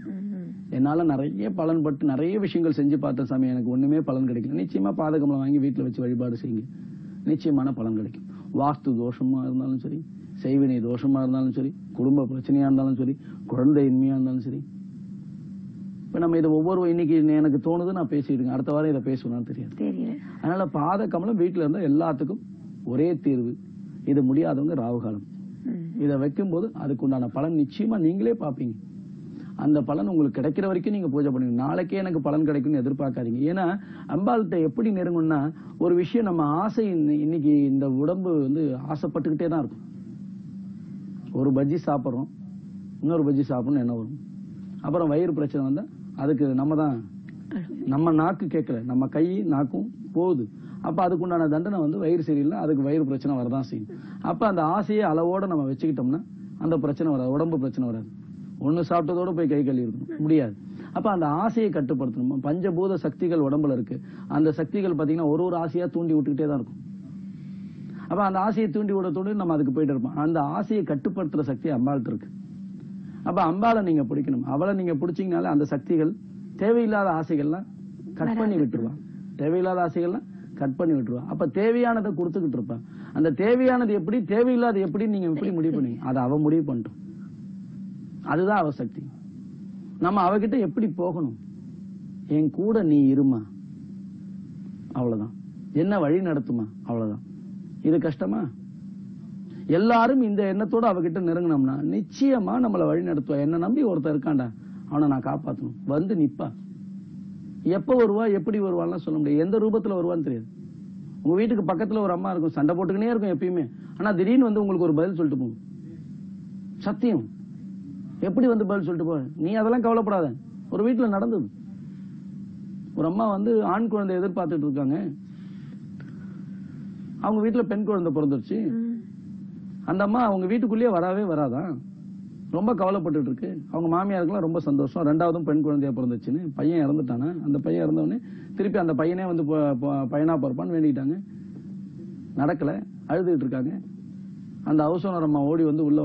என்னால நிறைய பலன் பட்டு நிறைய விஷயங்கள் செஞ்சு பார்த்த சாமி, எனக்கு ஒண்ணுமே பலன் கிடைக்கல. நிச்சயமா பாத கமலம் வாங்கி வீட்டுல வச்சு வழிபாடு செய்யுங்க, நிச்சயமான பலன் கிடைக்கும். வாஸ்து தோஷமா இருந்தாலும் சரி, செய்வினை தோஷமா இருந்தாலும் சரி, குடும்ப பிரச்சனையா இருந்தாலும் சரி, குழந்தையின்மையா இருந்தாலும் சரி. இப்ப நம்ம இதை ஒவ்வொரு இன்னைக்கு எனக்கு தோணுது நான் பேசிடுங்க, அடுத்த வாரம் இதை பேசணும்னு தெரியாது. அதனால பாத கமலம் வீட்டுல இருந்தா எல்லாத்துக்கும் ஒரே தீர்வு. இது முடியாதவங்க ராவுகாலம் இதை வைக்கும் போது அதுக்குண்டான பலன் நிச்சயமா நீங்களே பாப்பீங்க. அந்த பலன் உங்களுக்கு கிடைக்கிற வரைக்கும் நீங்க பூஜை பண்ணுங்க. நாளைக்கே எனக்கு பலன் கிடைக்கும்னு எதிர்பார்க்காதீங்க. ஏன்னா அம்பாள்கிட்ட எப்படி நெருங்கும்னா, ஒரு விஷயம் நம்ம ஆசை, இன்னைக்கு இந்த உடம்பு ஆசைப்பட்டுக்கிட்டே தான் இருக்கும். ஒரு பஜ்ஜி சாப்பிட்றோம், இன்னொரு பஜ்ஜி சாப்பிடணும் என்ன வரும். அப்புறம் வயிறு பிரச்சனை வந்தா அதுக்கு நம்ம நாக்கு கேட்கல, நம்ம கை நாக்கும் போகுது. அப்ப அதுக்குண்டான தண்டனை வயிறு சரியில்லை, அதுக்கு வயிறு பிரச்சனை வரதான் செய்யும். அப்ப அந்த ஆசையை அளவோட நம்ம வச்சுக்கிட்டோம்னா அந்த பிரச்சனை வராது, உடம்பு பிரச்சனை வராது. ஒண்ணு சாப்பிட்டதோட போய் கை கழுவி இருக்கணும் முடியாது. அப்ப அந்த ஆசையை கட்டுப்படுத்தணும். பஞ்சபூத சக்திகள் உடம்புல இருக்கு. அந்த சக்திகள் பாத்தீங்கன்னா ஒரு ஆசையா தூண்டி விட்டுக்கிட்டே தான் இருக்கும். அப்ப அந்த ஆசையை தூண்டி விட நம்ம அதுக்கு போயிட்டு இருப்போம். அந்த ஆசையை கட்டுப்படுத்துற சக்தி அம்பாள்கிட்ட இருக்கு. அப்ப அம்பாளை நீங்க பிடிக்கணும். அவளை நீங்க பிடிச்சீங்கனாலே அந்த சக்திகள் தேவையில்லாத ஆசைகள்லாம் கட் பண்ணி விட்டுருவான். தேவையில்லாத ஆசைகள்லாம் கட் பண்ணி விட்டுருவா. அப்ப தேவையானதை கொடுத்துக்கிட்டு இருப்பா. அந்த தேவையானது எப்படி, தேவையில்லாத எப்படி நீங்க எப்படி முடிவு பண்ணீங்க? அதை அவ முடிவு பண்ணிட்டோம். அதுதான் அவ சக்தி. நம்ம அவகிட்ட எப்படி போகணும்? என் கூட நீ இருமா, அவ்வளவுதான். என்ன வழி நடத்துமா, அவ்வளவுதான். இது கஷ்டமா? எல்லாரும் இந்த எண்ணத்தோட அவகிட்ட நெருங்கினோம்னா நிச்சயமா நம்மளை வழி நடத்துவா. என்ன நம்பி ஒருத்தர் இருக்காண்டா, அவனை நான் காப்பாற்றணும், நிப்பா. எப்ப வருவா, எப்படி வருவான்னு சொல்ல முடியாது. எந்த ரூபத்துல வருவான்னு தெரியாது. உங்க வீட்டுக்கு பக்கத்துல ஒரு அம்மா இருக்கும், சண்டை போட்டுக்கினே இருக்கும் எப்பயுமே. ஆனா திடீர்னு உங்களுக்கு ஒரு பதில் சொல்லிட்டு போகும். சத்தியம். எப்படி பதில் சொல்லிட்டு போ, நீ அதெல்லாம் கவலைப்படாத. ஒரு வீட்டுல நடந்தது. ஒரு அம்மா ஆண் குழந்தை எதிர்பார்த்துட்டு இருக்காங்க. அவங்க வீட்டுல பெண் குழந்தை பிறந்துருச்சு. அந்த அம்மா அவங்க வீட்டுக்குள்ளேயே வரவே வராதான். ரொம்ப கவலைப்பட்டு இருக்கு. அவங்க மாமியாருக்குலாம் ரொம்ப சந்தோஷம். 2வதும் பெண் குழந்தையா பிறந்துச்சுன்னு. பையன் இறந்துட்டானா. அந்த பையன் இறந்தவொடனே திருப்பி அந்த பையனே பையனா பிறப்பான்னு வேண்டிட்டாங்க. நடக்கல, அழுதுகிட்டு இருக்காங்க. அந்த ஹவுஸ் ஓனர் அம்மா ஓடி உள்ள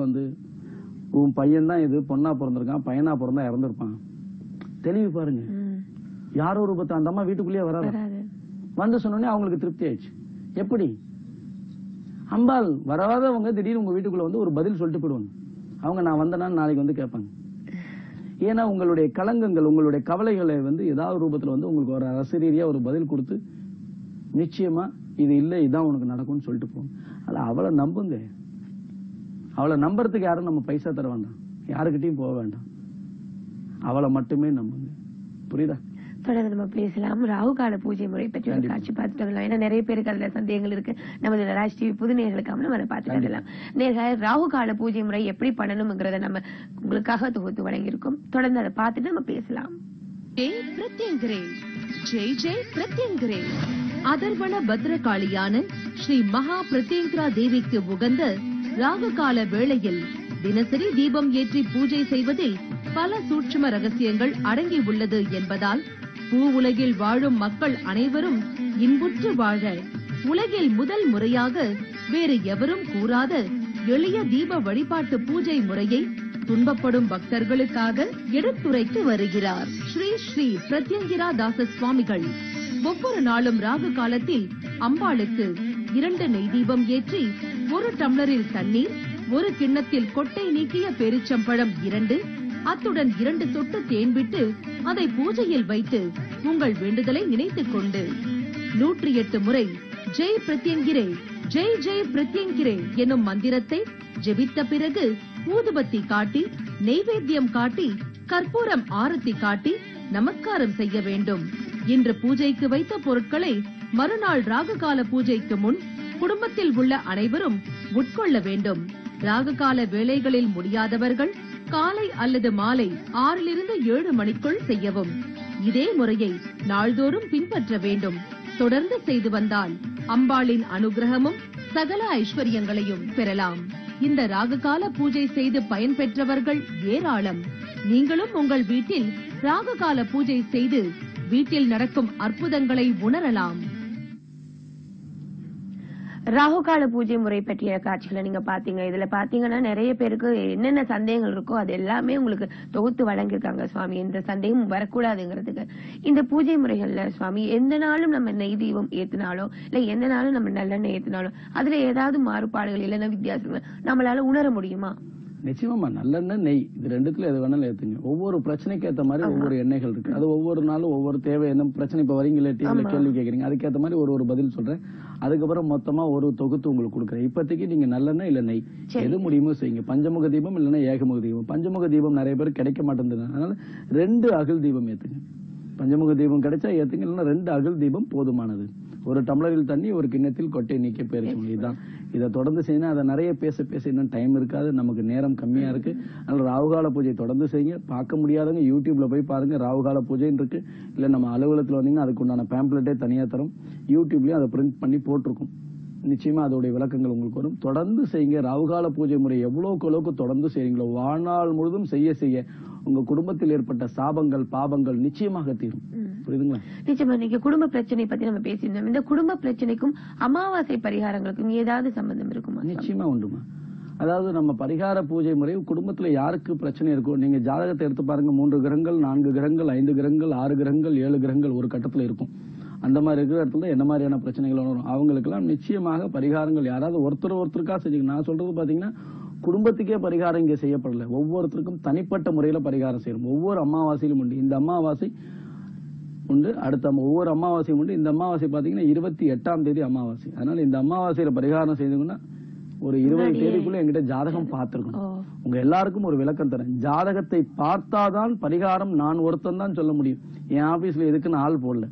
உன் பையன் தான் இது, பொண்ணா பிறந்திருக்கான், பையனா பிறந்தா இறந்துருப்பான். தெளிவு பாருங்க. யாரோ ரூபத்தை அந்த அம்மா வீட்டுக்குள்ளேயே வராது. சொன்னோடனே அவங்களுக்கு திருப்தி ஆயிடுச்சு. எப்படி? அம்பாள் வராதவங்க திடீர்னு உங்க வீட்டுக்குள்ள ஒரு பதில் சொல்லிட்டு போயிடுவாங்க. அவங்க நான் வந்தேன்னா நாளைக்கு வந்து கேட்பாங்க. ஏன்னா உங்களுடைய களங்கங்கள், உங்களுடைய கவலைகளை வந்து ஏதாவது ரூபத்துல வந்து உங்களுக்கு ஒரு அரசியலா ஒரு பதில் கொடுத்து நிச்சயமா இது இல்ல இதான் உனக்கு நடக்கும்னு சொல்லிட்டு போகும். அது அவளை நம்புங்க. அவளை நம்புறதுக்கு யாரும் நம்ம பைசா தர வேண்டாம், யாருக்கிட்டையும் போக வேண்டாம், அவளை மட்டுமே நம்புங்க. புரியுதா? தொடர்ந்து நம்ம பேசலாம். ராகு கால பூஜை முறை பற்றி ஒரு காட்சி பார்த்துட்டு வரலாம். ஏன்னா நிறைய பேருக்கு அதுல சந்தேகங்கள் இருக்கு. நமது ராஜ் டிவி புது நேயர்களுக்காக நம்ம அதை பார்த்துட்டு வரலாம். நேர்கள் ராகு கால பூஜை முறை எப்படி பண்ணணும்ங்கிறத நம்ம உங்களுக்காக தொகுத்து வழங்கியிருக்கோம். தொடர்ந்து அதை பார்த்துட்டு நம்ம பேசலாம். ஜெய் பிரத்யங்கரே, ஜெய் ஜெய் பிரத்யங்கரே. அதர்வண பத்ரகாளியான ஸ்ரீ மகா பிரத்யங்கரா தேவிக்கு உகந்த ராகு கால வேளையில் தினசரி தீபம் ஏற்றி பூஜை செய்வதில் பல சூட்சும ரகசியங்கள் அடங்கி உள்ளது என்பதால் பூ உலகில் வாழும் மக்கள் அனைவரும் இன்புற்று வாழ உலகில் முதல் முறையாக வேறு எவரும் கூறாத எளிய தீப வழிபாட்டு பூஜை முறையை துன்பப்படும் பக்தர்களுக்காக எடுத்துரைத்து வருகிறார் ஸ்ரீ ஸ்ரீ பிரத்யங்கிரா தாச சுவாமிகள். ஒவ்வொரு நாளும் ராகு காலத்தில் அம்பாளுக்கு 2 நெய் தீபம் ஏற்றி 1 டம்ளரில் தண்ணீர், 1 கிண்ணத்தில் கொட்டை நீக்கிய பேரிச்சம்பழம் 2, அத்துடன் 2 சொட்டு தேன் விட்டு அதை பூஜையில் வைத்து உங்கள் வேண்டுதலை நினைத்துக் கொண்டு 108 முறை ஜெய் பிரத்யங்கிரே, ஜெய் ஜெய் பிரத்யங்கிரே என்னும் மந்திரத்தை ஜெபித்த பிறகு ஊதுபத்தி காட்டி, நெய்வேத்தியம் காட்டி, கற்பூரம் ஆரத்தி காட்டி நமஸ்காரம் செய்ய வேண்டும். இன்று பூஜைக்கு வைத்த பொருட்களை மறுநாள் ராகுகால பூஜைக்கு முன் குடும்பத்தில் உள்ள அனைவரும் உட்கொள்ள வேண்டும். ராகுகால வேளைகளில் முடியாதவர்கள் காலை அல்லது மாலை 6 to 7 மணிக்குள் செய்யவும். இதே முறையை நாள்தோறும் பின்பற்ற வேண்டும். தொடர்ந்து செய்து வந்தால் அம்பாளின் அனுகிரகமும் சகல ஐஸ்வர்யங்களையும் பெறலாம். இந்த ராகுகால பூஜை செய்து பயன்பெற்றவர்கள் ஏராளம். நீங்களும் உங்கள் வீட்டில் ராகுகால பூஜை செய்து வீட்டில் நடக்கும் அற்புதங்களை உணரலாம். ராகுகால பூஜை முறை பற்றிய காட்சிகளை நீங்க பாத்தீங்க. இதுல பாத்தீங்கன்னா நிறைய பேருக்கு என்னென்ன சந்தேகங்கள் இருக்கோ அது எல்லாமே உங்களுக்கு தொகுத்து வழங்கியிருக்காங்க சுவாமி. எந்த சந்தேகம் வரக்கூடாதுங்கிறதுக்கு இந்த பூஜை முறைகள்ல சுவாமி எந்த நாளும் நம்ம நெய் தீபம் ஏத்தினாலும் இல்ல எந்த நாளும் நம்ம நல்லெண்ணெய் ஏத்தினாலும் அதுல ஏதாவது மாறுபாடுகள் இல்லைன்னா வித்தியாசம் நம்மளால உணர முடியுமா? நிச்சயமா நல்லெண்ணெய் நெய் இது ரெண்டுத்துல எது வேணாலும் ஏத்துங்க. ஒவ்வொரு பிரச்சனைக்கு ஏத்த மாதிரி ஒவ்வொரு எண்ணெய்கள் இருக்கு. அது ஒவ்வொரு நாளும் ஒவ்வொரு தேவை. என்ன பிரச்சனை இப்ப வரீங்களே டிவில கேள்வி கேக்குறீங்க, அதுக்கேற்ற மாதிரி ஒரு பதில் சொல்றேன். அதுக்கப்புறம் மொத்தமா ஒரு தொகுத்து உங்களுக்கு கொடுக்குறேன். இப்போதைக்கு நீங்க நல்லெண்ணெய் இல்ல நெய் எது முடியுமோ செய்யுங்க. பஞ்சமுக தீபம் இல்லைன்னா ஏகமுக தீபம். பஞ்சமுக தீபம் நிறைய பேர் கிடைக்க மாட்டேங்குது, அதனால 2 அகல் தீபம் ஏத்துங்க. பஞ்சமுக தீபம் கிடைச்சா ஏத்துங்க, இல்லைன்னா 2 அகல் தீபம் போதுமானது. 1 டம்ளரில் தண்ணி 1 கிண்ணத்தில் கொட்டை நீக்க பேரிச்சம்பழம். இதுதான். இதை தொடர்ந்து செய்யணும். அதை நிறைய பேச இன்னும் டைம் இருக்காது, நமக்கு நேரம் கம்மியா இருக்கு. அதனால ராகுகால பூஜை தொடர்ந்து செய்யுங்க. பார்க்க முடியாதவங்க யூடியூப்ல போய் பாருங்க, ராகுகால பூஜைன்னு இருக்கு. இல்ல நம்ம அலுவலகத்துல வந்தீங்கன்னா அதுக்கு உண்டான பேம்ப்ளெட்டே தனியா தரும். யூடியூப்லயும் அதை பிரிண்ட் பண்ணி போட்டிருக்கும். நிச்சயமா அதோடைய விளக்கங்கள் உங்களுக்கு வரும். தொடர்ந்து செய்யுங்க. ராகுகால பூஜை முறை எவ்வளவுக்கு அளவுக்கு தொடர்ந்து செய்றீங்களோ வாழ்நாள் முழுதும் செய்ய உங்க குடும்பத்தில் ஏற்பட்ட சாபங்கள் பாபங்கள் நிச்சயமாக தீரும். புரியுதுங்களா? நிச்சயமா. நீங்க குடும்ப பிரச்சனை பத்தி நம்ம பேசியிருந்தோம். இந்த குடும்ப பிரச்சனைக்கும் அமாவாசை பரிகாரங்களுக்கும் ஏதாவது சம்பந்தம் இருக்குமா? நிச்சயமா உண்டுமா. அதாவது நம்ம பரிகார பூஜை முறை குடும்பத்துல யாருக்கு பிரச்சனை இருக்கும், நீங்க ஜாதகத்தை எடுத்து பாருங்க. 3 கிரகங்கள் 4 கிரகங்கள் 5 கிரகங்கள் 6 கிரகங்கள் 7 கிரகங்கள் ஒரு கட்டத்துல இருக்கும். அந்த மாதிரி இருக்கிற இடத்துல என்ன மாதிரியான பிரச்சனைகள் வரும், அவங்களுக்கு எல்லாம் நிச்சயமாக பரிகாரங்கள் யாராவது ஒருத்தருக்கா செஞ்சு. நான் சொல்றது பாத்தீங்கன்னா குடும்பத்துக்கே பரிகாரம் இங்க செய்யப்படல. ஒவ்வொருத்தருக்கும் தனிப்பட்ட முறையில பரிகாரம் செய்யணும். ஒவ்வொரு அமாவாசையிலும் உண்டு. இந்த அமாவாசை உண்டு, அடுத்த ஒவ்வொரு அமாவாசையும் உண்டு. இந்த அமாவாசை பாத்தீங்கன்னா 28ஆம் தேதி அமாவாசை. அதனால இந்த அமாவாசையில பரிகாரம் செய்தீங்கன்னா ஒரு 20 தேதிக்குள்ள என்கிட்ட ஜாதகம் பார்த்திருக்கணும். உங்க எல்லாருக்கும் ஒரு விளக்கம் தரேன். ஜாதகத்தை பார்த்தாதான் பரிகாரம் நான் ஒருத்தன் தான் சொல்ல முடியும். என் ஆபீஸ்ல எதுக்குன்னு ஆள் போடல.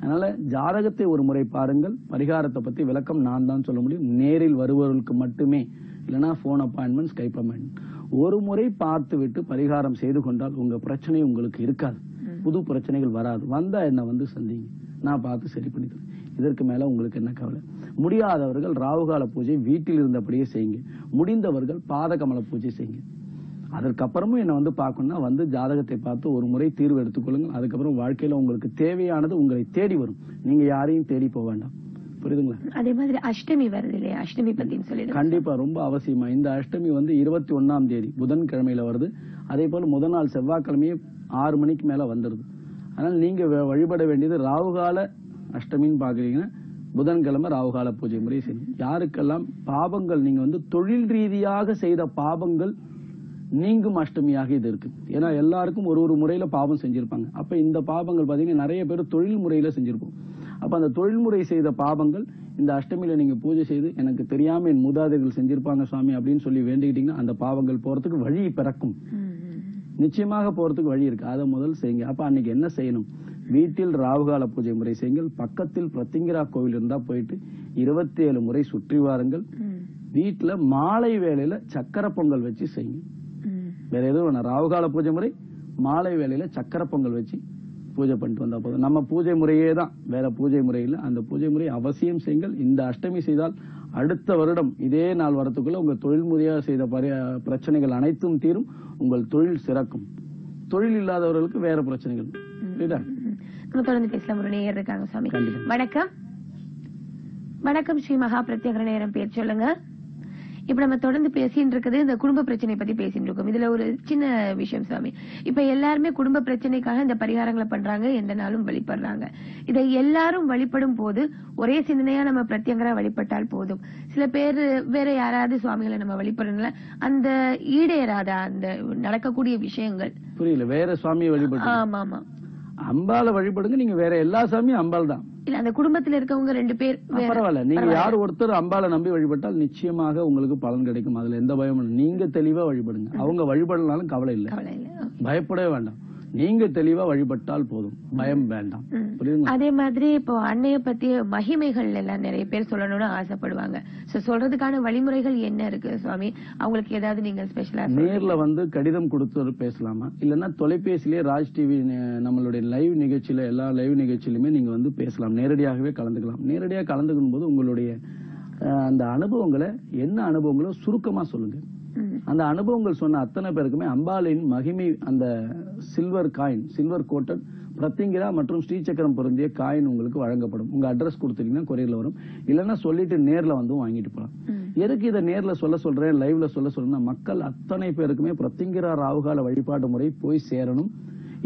அதனால ஜாதகத்தை ஒரு முறை பாருங்கள். பரிகாரத்தை பத்தி விளக்கம் நான் தான் சொல்ல முடியும். நேரில் வருபவர்களுக்கு மட்டுமே, இல்லைன்னா போன் அப்பாயின்மெண்ட், ஸ்கைப் அப்பாயின்மெண்ட். ஒரு முறை பார்த்து விட்டு பரிகாரம் செய்து கொண்டால் உங்க பிரச்சனை உங்களுக்கு இருக்காது. புது பிரச்சனைகள் வராது. வந்தா என்ன வந்து சந்திங்க, நான் பார்த்து சரி பண்ணி தரேன். இதற்கு மேல உங்களுக்கு என்ன கவலை? முடியாதவர்கள் ராகுகால பூஜை வீட்டில் இருந்தபடியே செய்யுங்க. முடிந்தவர்கள் பாதகமல பூஜை செய்யுங்க. அதற்கப்புறமும் என்ன வந்து பார்க்கணும்னா வந்து ஜாதகத்தை பார்த்து ஒரு முறை தீர்வு எடுத்துக்கொள்ளுங்கள். அதுக்கப்புறம் வாழ்க்கையில உங்களுக்கு தேவையானது உங்களை தேடி வரும். நீங்க யாரையும் தேடி போக வேண்டாம். புரியுதுங்களா? அதே மாதிரி அஷ்டமி வருது இல்லையா, அஷ்டமி பத்தி சொல்லி. கண்டிப்பா ரொம்ப அவசியமா. இந்த அஷ்டமி வந்து 21ஆம் தேதி புதன்கிழமையில வருது. அதே போல முதல் நாள் செவ்வாய்க்கிழமையே 6 மணிக்கு மேல வந்துருது. அதனால நீங்க வழிபட வேண்டியது ராகுகால அஷ்டமின்னு பாக்குறீங்கன்னா புதன்கிழமை ராகுகால பூஜை முறை செய்யணும். யாருக்கெல்லாம் பாபங்கள், நீங்க வந்து தொழில் ரீதியாக செய்த பாபங்கள் நீங்கும் அஷ்டமியாக இது இருக்கு. ஏன்னா எல்லாருக்கும் ஒரு முறையில பாவம் செஞ்சிருப்பாங்க. அப்ப இந்த பாவங்கள் பாத்தீங்கன்னா நிறைய பேர் தொழில் முறையில செஞ்சிருப்போம். அப்ப அந்த தொழில்முறை செய்த பாவங்கள் இந்த அஷ்டமியில நீங்க பூஜை செய்து எனக்கு தெரியாம என் மூதாதையர்கள் செஞ்சிருப்பாங்க சுவாமி அப்படின்னு சொல்லி வேண்டிக்கிட்டீங்கன்னா அந்த பாவங்கள் போறதுக்கு வழி பிறக்கும். நிச்சயமாக போறதுக்கு வழி இருக்கு. அதை முதல் செய்யுங்க. அப்ப அன்னைக்கு என்ன செய்யணும்? வீட்டில் ராவுகால பூஜை முறை செய்யுங்கள். பக்கத்தில் பிரத்திங்கிரா கோவில் இருந்தா போயிட்டு 27 முறை சுற்றி வாருங்கள். வீட்டுல மாலை வேளையில சக்கரை பொங்கல் வச்சு செய்யுங்க. வேற எதுவும் வேணாம். ராவுகால பூஜை முறை, மாலை வேளையில சக்கரை பொங்கல் வச்சு பூஜை பண்ணிட்டு வந்தா போதும். நம்ம பூஜை முறையே தான், வேற பூஜை முறையில் அந்த பூஜை முறை அவசியம் செய்யுங்கள். இந்த அஷ்டமி செய்தால் அடுத்த வருடம் இதே நாள் வரத்துக்குள்ள உங்க தொழில் முறையாக செய்த பிரச்சனைகள் அனைத்தும் தீரும். உங்கள் தொழில் சிறக்கும். தொழில் இல்லாதவர்களுக்கு வேற பிரச்சனைகள். நம்ம தொடர்ந்து பேசலாம். ஒரு நேயர் இருக்காங்க சுவாமி. வணக்கம். வணக்கம் ஸ்ரீ மகா பிரத்யேகர நேரம், பேர் சொல்லுங்க. இப்ப நம்ம தொடர்ந்து பேசிட்டு இருக்குது இந்த குடும்ப பிரச்சனை பத்தி பேசிட்டு இருக்கோம். இதுல ஒரு சின்ன விஷயம் சுவாமி. இப்ப எல்லாருமே குடும்ப பிரச்சனைக்காக இந்த பரிகாரங்களை பண்றாங்க, எந்த நாளும் வழிபடுறாங்க. இதை எல்லாரும் வழிபடும் போது ஒரே சிந்தனையா நம்ம பிரத்யங்கரா வழிபட்டால் போதும். சில பேர் வேற யாராவது சுவாமிகளை நம்ம வழிபடுறதுல அந்த ஈடேறாத அந்த நடக்கக்கூடிய விஷயங்கள் புரியல. வேற சுவாமியை வழிபடு. ஆமா ஆமா, அம்பால வழிபடுங்க. நீங்க வேற எல்லா சாமியும் அம்பாள் தான். இல்ல அந்த குடும்பத்துல இருக்கவங்க 2 பேர் பரவாயில்ல. நீங்க யார் ஒருத்தர் அம்பால நம்பி வழிபட்டால் நிச்சயமாக உங்களுக்கு பலன் கிடைக்கும். அதுல எந்த பயமும் இல்லை. நீங்க தெளிவா வழிபடுங்க. அவங்க வழிபடனாலும் கவலை இல்லை, பயப்படவே வேண்டாம். நீங்க தெளிவா வழிபட்டால் போதும், பயம் வேண்டாம். அதே மாதிரி இப்போ அன்னைய பத்திய மகிமைகள் எல்லாம் நிறைய பேர் சொல்லணும்னு ஆசைப்படுவாங்க. சொல்றதுக்கான வழிமுறைகள் என்ன இருக்கு சுவாமி? அவங்களுக்கு ஏதாவது நீங்க ஸ்பெஷலா நேர்ல வந்து கடிதம் கொடுத்து பேசலாமா, இல்லன்னா தொலைபேசியிலேயே ராஜ் டிவி நம்மளுடைய லைவ் நிகழ்ச்சியில எல்லா லைவ் நிகழ்ச்சியிலுமே நீங்க வந்து பேசலாம். நேரடியாகவே கலந்துக்கலாம். நேரடியாக கலந்துக்கும் போது உங்களுடைய அந்த அனுபவங்களை, என்ன அனுபவங்களோ சுருக்கமா சொல்லுங்க. அந்த அனுபவங்கள் சொன்ன அத்தனை பேருக்குமே அம்பாளின் மகிமை, அந்த சில்வர் காயின், சில்வர் கோட்டட் பிரத்திங்கிரா மற்றும் ஸ்ரீசக்கரம் பொருந்திய காயின் உங்களுக்கு வழங்கப்படும். உங்க அட்ரஸ் கொடுத்தீங்கன்னா கொரியர்ல வரும். இல்லைன்னா சொல்லிட்டு நேர்ல வந்து வாங்கிட்டு போலாம். எதுக்கு இதை நேர்ல சொல்றேன், லைவ்ல சொல்றேன்னா மக்கள் அத்தனை பேருக்குமே பிரத்திங்கிரா ராவுகால வழிபாட்டு முறை போய் சேரணும்.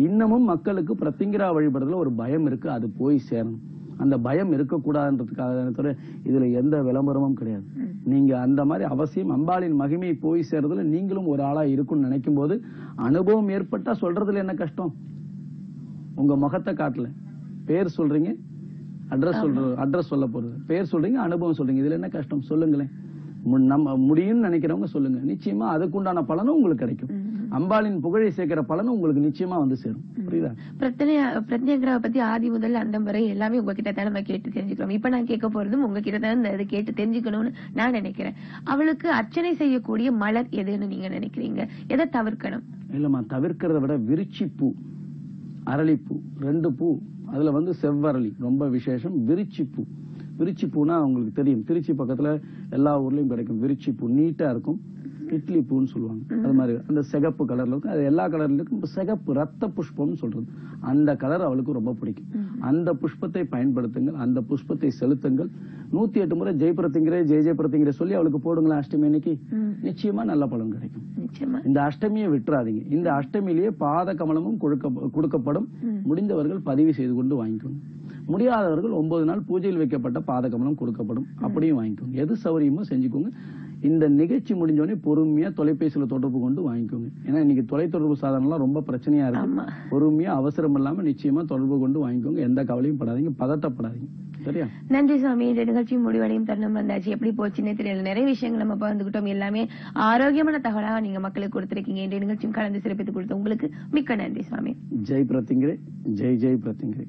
இன்னமும் மக்களுக்கு பிரத்திங்கிரா வழிபடுறதுல ஒரு பயம் இருக்கு, அது போய் சேரணும். அந்த பயம் இருக்கக்கூடாதுன்றதுக்காக இதுல எந்த விளம்பரமும் கிடையாது. நீங்க அந்த மாதிரி அவசியம் அம்பாளின் மகிமை போய் சேர்றதுல நீங்களும் ஒரு ஆளா இருக்கும்னு நினைக்கும் போது அனுபவம் ஏற்பட்டா சொல்றதுல என்ன கஷ்டம்? உங்க முகத்தை காட்டல, பேர் சொல்றீங்க, அட்ரஸ் சொல்ல போறது, பேர் சொல்றீங்க, அனுபவம் சொல்றீங்க, இதுல என்ன கஷ்டம் சொல்லுங்களேன். நம்ம முடியும்னு நினைக்கிறவங்க சொல்லுங்க. நிச்சயமா அதுக்குண்டான பலனும் உங்களுக்கு கிடைக்கும். அம்பாளின் புகழை சேர்க்கிற பலனும் உங்களுக்கு நிச்சயமா வந்து சேரும். புரியுதா? பிரத்யங்கராவை பத்தி ஆதி முதல் அந்தம் வரை எல்லாமே உங்ககிட்ட தான் நம்ம கேட்டு தெரிஞ்சுக்கிறோம். இப்ப நான் கேட்க போறதும் உங்ககிட்ட தான் இதை கேட்டு தெரிஞ்சுக்கணும்னு நான் நினைக்கிறேன். அவளுக்கு அர்ச்சனை செய்யக்கூடிய மலர் எதுன்னு நீங்க நினைக்கிறீங்க? எதை தவிர்க்கணும்? இல்லம்மா, தவிர்க்கிறத விட விருச்சி பூ, அரளிப்பூ, 2 பூ, அதுல வந்து செவ்வரளி ரொம்ப விசேஷம். விருச்சி பூனா உங்களுக்கு தெரியும், திருச்சி பக்கத்துல எல்லா ஊர்லயும் கிடைக்கும். விருச்சி பூ நீட்டா இருக்கும், இட்லி பூன்னு சொல்லுவாங்க. அது மாதிரி அந்த சிகப்பு கலர்ல இருக்கும். அது எல்லா கலர்ல இருக்கும். சிகப்பு ரத்த புஷ்பம்னு சொல்றது, அந்த கலர் அவளுக்கு ரொம்ப பிடிக்கும். அந்த புஷ்பத்தை பயன்படுத்துங்கள், அந்த புஷ்பத்தை செலுத்துங்கள். 108 முறை ஜெய் பிரத்திங்கிரே ஜெய் பிரத்திங்கிரே சொல்லி அவளுக்கு போடுங்களா அஷ்டமி அன்னைக்கு, நிச்சயமா நல்ல பலன் கிடைக்கும். இந்த அஷ்டமியை விட்டுறாதீங்க. இந்த அஷ்டமியிலேயே பாத கமலமும் கொடுக்கப்படும். முடிந்தவர்கள் பதிவு செய்து கொண்டு வாங்கிக்கோங்க. முடியாதவர்கள் 9 நாள் பூஜையில் வைக்கப்பட்ட பாத கமலம் கொடுக்கப்படும். அப்படியும் வாங்கிக்கோங்க. எது சௌரியமோ செஞ்சுக்கோங்க. இந்த நிகழ்ச்சி முடிஞ்சோடனே பொறுமையா தொலைபேசியில தொடர்பு கொண்டு வாங்கிக்கோங்க. ஏன்னா இன்னைக்கு தொலைத்தொடர்பு சாதனம் எல்லாம் ரொம்ப பிரச்சனையா இருக்கு. பொறுமையா அவசரம் இல்லாம நிச்சயமா தொடர்பு கொண்டு வாங்கிக்கோங்க. எந்த கவலையும் படாதீங்க, பதட்டப்படாதீங்க. சரியா? நன்றி சுவாமி. இந்த நிகழ்ச்சி முடிவடையும் தருணம் வந்தாச்சு. எப்படி போச்சுன்னே தெரியல. நிறைய விஷயங்கள் நம்ம பகிர்ந்துகிட்டோம். எல்லாமே ஆரோக்கியமான தகவலாக நீங்க மக்களுக்கு கொடுத்திருக்கீங்க. இந்த நிகழ்ச்சியும் கலந்து சிறப்பித்து கொடுத்த உங்களுக்கு மிக்க நன்றி சுவாமி. ஜெய் பிரத்திங்கிரே, ஜெய் பிரத்திங்கிரே.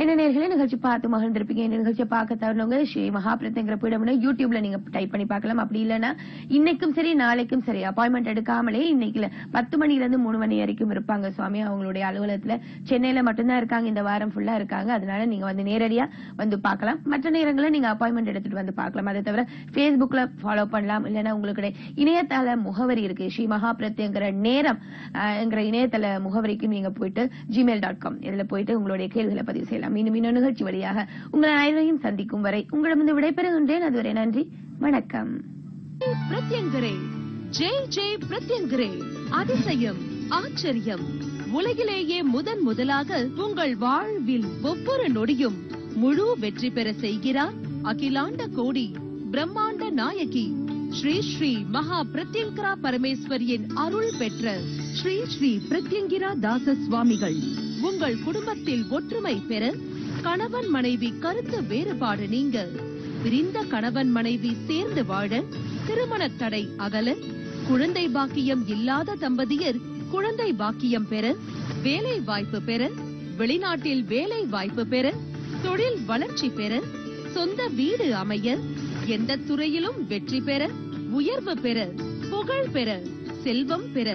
என்ன நேர்களே, நிகழ்ச்சி பார்த்து மகிழ்ந்திருப்பீங்க. இந்த நிகழ்ச்சியை பார்க்க தவறவங்க ஸ்ரீ மகா பிரத்யங்கர பீடம்னு யூடியூப்ல நீங்க டைப் பண்ணி பார்க்கலாம். அப்படி இல்லைன்னா இன்னைக்கும் சரி நாளைக்கும் சரி அப்பாயின்மெண்ட் எடுக்காமலே இன்னைக்குல 10 மணில இருந்து 3 மணி வரைக்கும் இருப்பாங்க சுவாமி. அவங்களுடைய அலுவலகத்துல சென்னையில மட்டும்தான் இருக்காங்க, இந்த வாரம் ஃபுல்லா இருக்காங்க. அதனால நீங்க வந்து நேரடியா வந்து பார்க்கலாம். மற்ற நேரங்களில் நீங்க அப்பாயின்மெண்ட் எடுத்துட்டு வந்து பார்க்கலாம். அதை தவிர Facebookல ஃபாலோ பண்ணலாம். இல்லைன்னா உங்களுக்கு இணையதள முகவரி இருக்கு, ஸ்ரீ மகா பிரத்யங்கர நேரம் என்கிற இணையதள முகவரிக்கு நீங்க போயிட்டு gmail.com இதுல போயிட்டு உங்களுடைய கேள்விகளை பதிவு செய்யலாம். மீண்டும் இன்னொரு நிகழ்ச்சி வழியாக உங்கள் அனைவரையும் சந்திக்கும் வரை உங்களிடமிருந்து விடைபெறுகின்றேன். அதுவரை நன்றி, வணக்கம். பிரத்யங்கரே, ஜெய் பிரத்யங்கரே. அதிசயம், ஆச்சரியம், உலகிலேயே முதலாக உங்கள் வாழ்வில் ஒவ்வொரு நொடியும் முழு வெற்றி பெற செய்கிறார் அகிலாண்ட கோடி பிரம்மாண்ட நாயகி ஸ்ரீ ஸ்ரீ மகா பிரத்யங்கரா பரமேஸ்வரியின் அருள் பெற்ற ஸ்ரீ ஸ்ரீ பிரத்யங்கிரா தாச சுவாமிகள் உங்கள் குடும்பத்தில் ஒற்றுமை பெற, கணவன் மனைவி கருத்து வேறுபாடு நீங்க, பிரிந்த கணவன் மனைவி சேர்ந்து வாழ, திருமண தடை அகல, குழந்தை பாக்கியம் இல்லாத தம்பதியர் குழந்தை பாக்கியம் பெற, வேலை வாய்ப்பு பெற, வெளிநாட்டில் வேலை வாய்ப்பு பெற, தொழில் வளர்ச்சி பெற, சொந்த வீடு அமைய, எந்த துறையிலும் வெற்றி பெற, உயர்வு பெற, புகழ் பெற, செல்வம் பெற,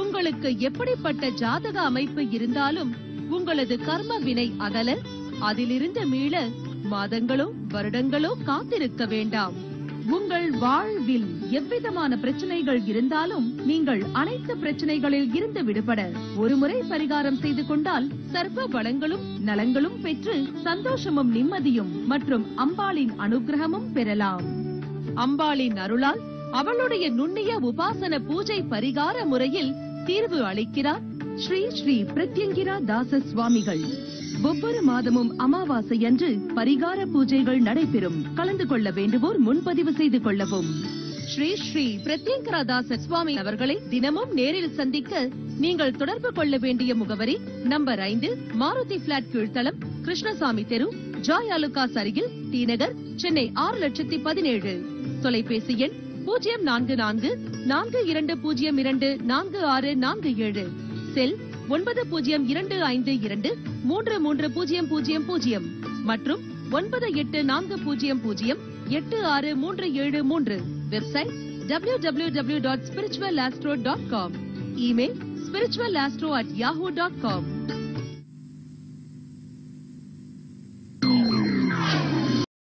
உங்களுக்கு எப்படிப்பட்ட ஜாதக அமைப்பு இருந்தாலும் உங்களது கர்ம வினை அகல, அதிலிருந்து மீள மாதங்களோ வருடங்களோ காத்திருக்க வேண்டாம். உங்கள் வாழ்வில் எவ்விதமான பிரச்சனைகள் இருந்தாலும் நீங்கள் அனைத்து பிரச்சனைகளில் இருந்து விடுபட ஒருமுறை பரிகாரம் செய்து கொண்டால் சர்வ வளங்களும் நலங்களும் பெற்று சந்தோஷமும் நிம்மதியும் மற்றும் அம்பாளின் அனுகிரகமும் பெறலாம். அம்பாளின் அருளால் அவளுடைய நுண்ணிய உபாசன பூஜை பரிகார முறையில் தீர்வு அளிக்கிறார் ஸ்ரீ ஸ்ரீ பிரத்யங்கிரா தாச சுவாமிகள். ஒவ்வொரு மாதமும் அமாவாசை அன்று பரிகார பூஜைகள் நடைபெறும். கலந்து கொள்ள வேண்டுவோர் முன்பதிவு செய்து கொள்ளவும். ஸ்ரீ ஸ்ரீ பிரத்யங்கிரா தாச சுவாமி அவர்களை தினமும் நேரில் சந்திக்க நீங்கள் தொடர்பு கொள்ள வேண்டிய முகவரி நம்பர் 5, மாருதி பிளாட் கீழ்த்தளம், கிருஷ்ணசாமி தெரு, ஜாய் அலுகாஸ் அருகில், டி நகர், சென்னை 6,17,000. தொலைபேசி எண் 044-4202-4647, செல் 9025233000 மற்றும் 9840086373. Website www.spiritualastro.com. Email spiritualastro@yahoo.com.